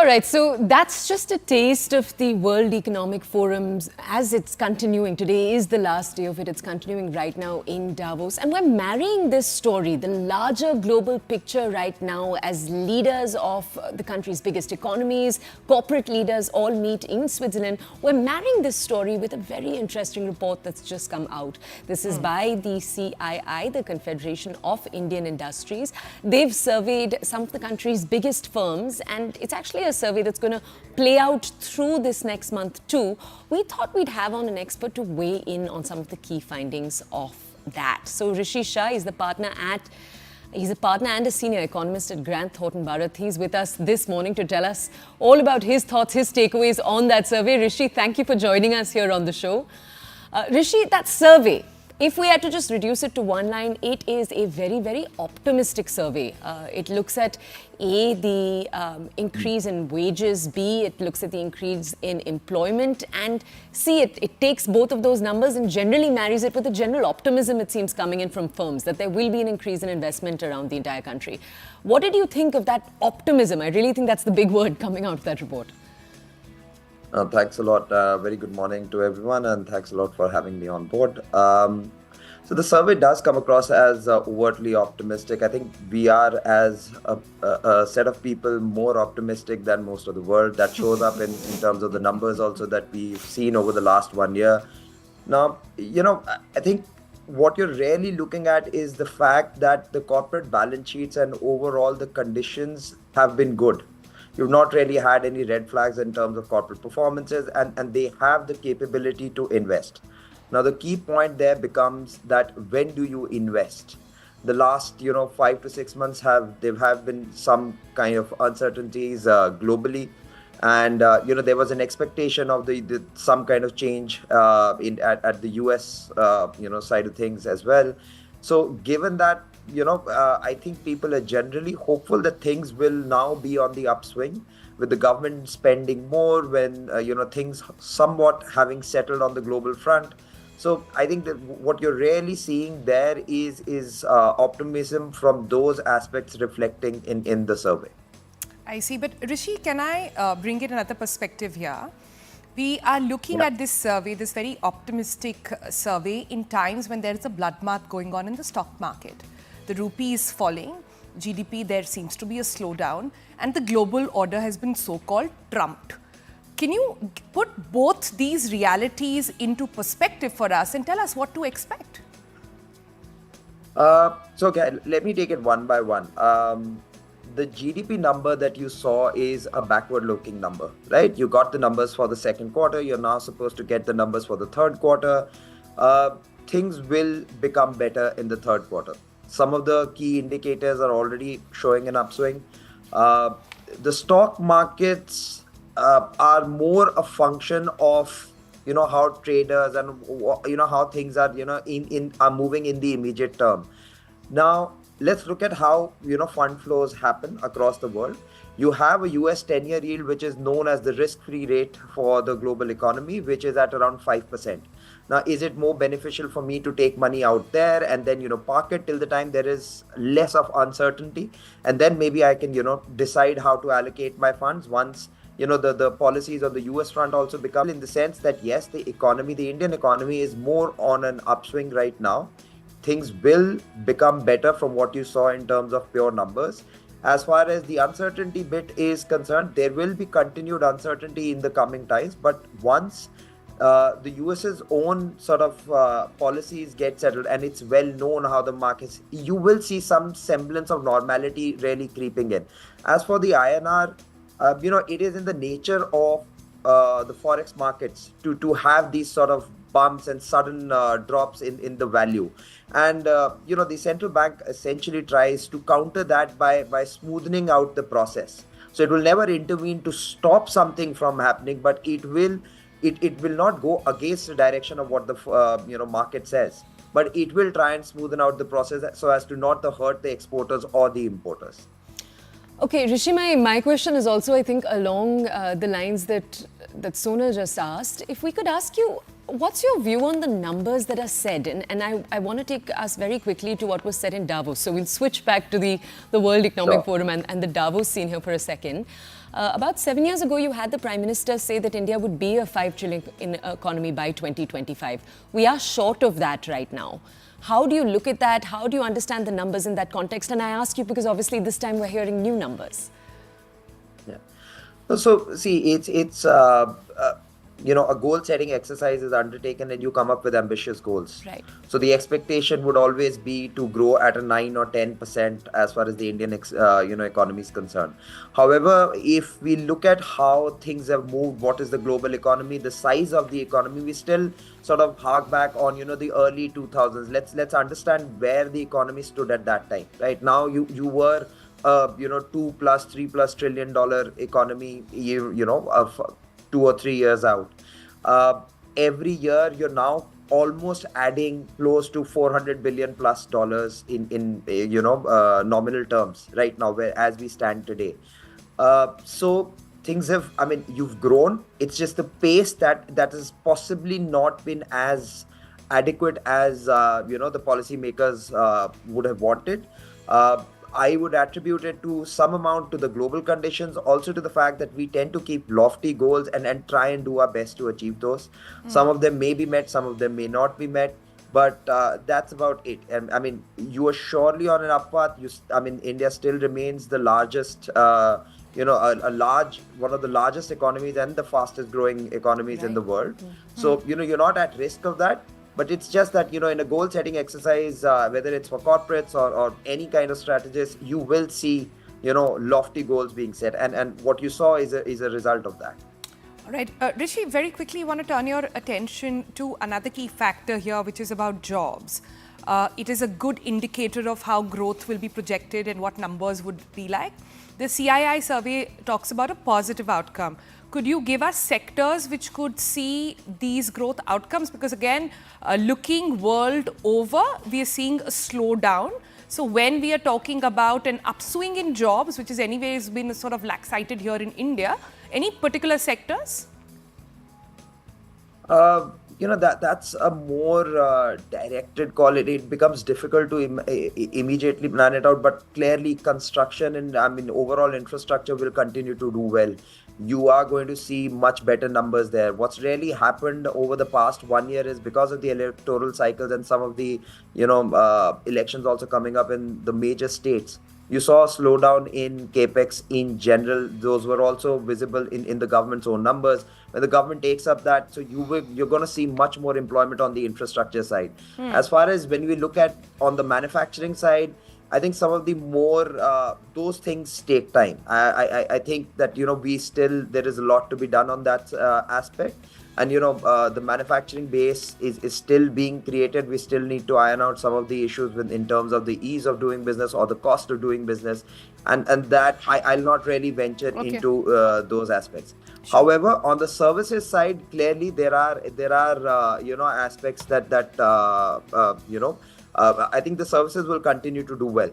All right, so that's just a taste of the World Economic Forum's as it's continuing. Today is the last day of it. It's continuing right now in Davos. And we're marrying this story, the larger global picture right now, as leaders of the country's biggest economies, corporate leaders all meet in Switzerland. We're marrying this story with a very interesting report that's just come out. This is by the CII, the Confederation of Indian Industries. They've surveyed some of the country's biggest firms, and it's actually a survey that's going to play out through this next month too. We thought we'd have on an expert to weigh in on some of the key findings of that. So Rishi Shah is he's a partner and a senior economist at Grant Thornton Bharat. He's with us this morning to tell us all about his thoughts, his takeaways on that survey. Rishi, thank you for joining us here on the show. Rishi, that survey, if we had to just reduce it to one line, it is a very, very optimistic survey. It looks at A, the increase in wages, B, it looks at the increase in employment, and C, it takes both of those numbers and generally marries it with a general optimism, it seems, coming in from firms, that there will be an increase in investment around the entire country. What did you think of that optimism? I really think that's the big word coming out of that report. Thanks a lot. Very good morning to everyone, and thanks a lot for having me on board. So the survey does come across as overtly optimistic. I think we are, as a set of people, more optimistic than most of the world. That shows up in terms of the numbers also that we've seen over the last 1 year. Now, I think what you're really looking at is the fact that the corporate balance sheets and overall the conditions have been good. You've not really had any red flags in terms of corporate performances, and they have the capability to invest. Now, the key point there becomes that when do you invest? The last, 5 to 6 months there have been some kind of uncertainties globally, and there was an expectation of the some kind of change at the US side of things as well. So, given that, I think people are generally hopeful that things will now be on the upswing with the government spending more when, things somewhat having settled on the global front. So I think that what you're really seeing there is optimism from those aspects reflecting in the survey. I see. But Rishi, can I bring in another perspective here? We are looking at this survey, this very optimistic survey, in times when there is a bloodbath going on in the stock market. The rupee is falling, GDP, there seems to be a slowdown, and the global order has been so-called trumped. Can you put both these realities into perspective for us and tell us what to expect? Okay, let me take it one by one. The GDP number that you saw is a backward-looking number, right? You got the numbers for the second quarter. You're now supposed to get the numbers for the third quarter. Things will become better in the third quarter. Some of the key indicators are already showing an upswing. The stock markets are more a function of how traders and how things are are moving in the immediate term. Now let's look at how fund flows happen across the world. You have a US 10-year yield, which is known as the risk-free rate for the global economy, which is at around 5%. Now, is it more beneficial for me to take money out there and then, park it till the time there is less of uncertainty? And then maybe I can, decide how to allocate my funds once, the policies on the US front also become, in the sense that, yes, the Indian economy is more on an upswing right now. Things will become better from what you saw in terms of pure numbers. As far as the uncertainty bit is concerned, there will be continued uncertainty in the coming times. But once the US's own sort of policies get settled, and it's well known how the markets, you will see some semblance of normality really creeping in. As for the INR, it is in the nature of the forex markets to have these sort of bumps and sudden drops in the value. And, the central bank essentially tries to counter that by smoothing out the process. So it will never intervene to stop something from happening, but it will not go against the direction of what the market says. But it will try and smoothen out the process so as to not hurt the exporters or the importers. Okay, Rishi, my question is also, I think, along the lines that Sona just asked. If we could ask you, what's your view on the numbers that are said? And I want to take us very quickly to what was said in Davos. So we'll switch back to the World Economic Forum and the Davos scene here for a second. About 7 years ago, you had the Prime Minister say that India would be a 5 trillion economy by 2025. We are short of that right now. How do you look at that? How do you understand the numbers in that context? And I ask you because obviously this time we're hearing new numbers. Yeah. So see, it's you know, a goal-setting exercise is undertaken and you come up with ambitious goals. Right. So the expectation would always be to grow at a 9 or 10% as far as the Indian economy is concerned. However, if we look at how things have moved, what is the global economy, the size of the economy, we still sort of hark back on, you know, the early 2000s. Let's understand where the economy stood at that time. Right now, you were you know, $2+, $3+ trillion economy, 2 or 3 years out. Every year, you're now almost adding close to $400 billion plus in nominal terms right now, where as we stand today. So things have, I mean, you've grown. It's just the pace that has possibly not been as adequate as the policymakers would have wanted. I would attribute it to some amount to the global conditions, also to the fact that we tend to keep lofty goals and try and do our best to achieve those. Some of them may be met, some of them may not be met, but that's about it. And I mean, you are surely on an uppath. India still remains the largest, one of the largest economies and the fastest growing economies in the world. So, you're not at risk of that. But it's just that, in a goal-setting exercise, whether it's for corporates or any kind of strategist, you will see, lofty goals being set. And what you saw is a result of that. All right. Rishi, very quickly, I want to turn your attention to another key factor here, which is about jobs. It is a good indicator of how growth will be projected and what numbers would be like. The CII survey talks about a positive outcome. Could you give us sectors which could see these growth outcomes? Because again, looking world over, we are seeing a slowdown. So when we are talking about an upswing in jobs, which has anyways been sort of cited here in India, any particular sectors? That's a more directed call. It becomes difficult to immediately plan it out, but clearly construction and overall infrastructure will continue to do well. You are going to see much better numbers there. What's really happened over the past 1 year is because of the electoral cycles and some of the elections also coming up in the major states. You saw a slowdown in capex in general. Those were also visible in the government's own numbers. When the government takes up that, so you're going to see much more employment on the infrastructure side. As far as when we look at on the manufacturing side, I think some of the more those things take time. I think that there is a lot to be done on that aspect, and the manufacturing base is still being created. We still need to iron out some of the issues in terms of the ease of doing business or the cost of doing business, and that I'll not really venture into those aspects. Sure. However, on the services side, clearly there are aspects that I think the services will continue to do well.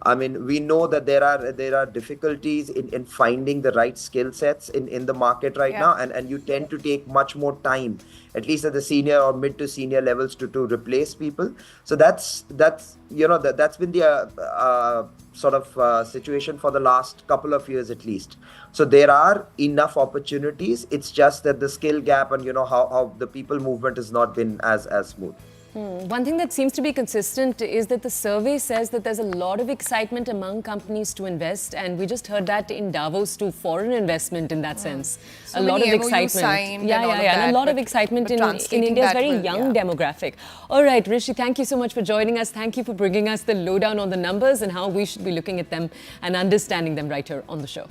I mean, we know that there are difficulties in finding the right skill sets in the market right now, and you tend to take much more time, at least at the senior or mid to senior levels, to replace people. So that's been the sort of situation for the last couple of years at least. So there are enough opportunities. It's just that the skill gap and how the people movement has not been as smooth. One thing that seems to be consistent is that the survey says that there's a lot of excitement among companies to invest, and we just heard that in Davos too, foreign investment in that sense. So a lot of MOUs excitement. Signed And a lot of excitement in India's very young demographic. All right, Rishi, thank you so much for joining us. Thank you for bringing us the lowdown on the numbers and how we should be looking at them and understanding them right here on the show.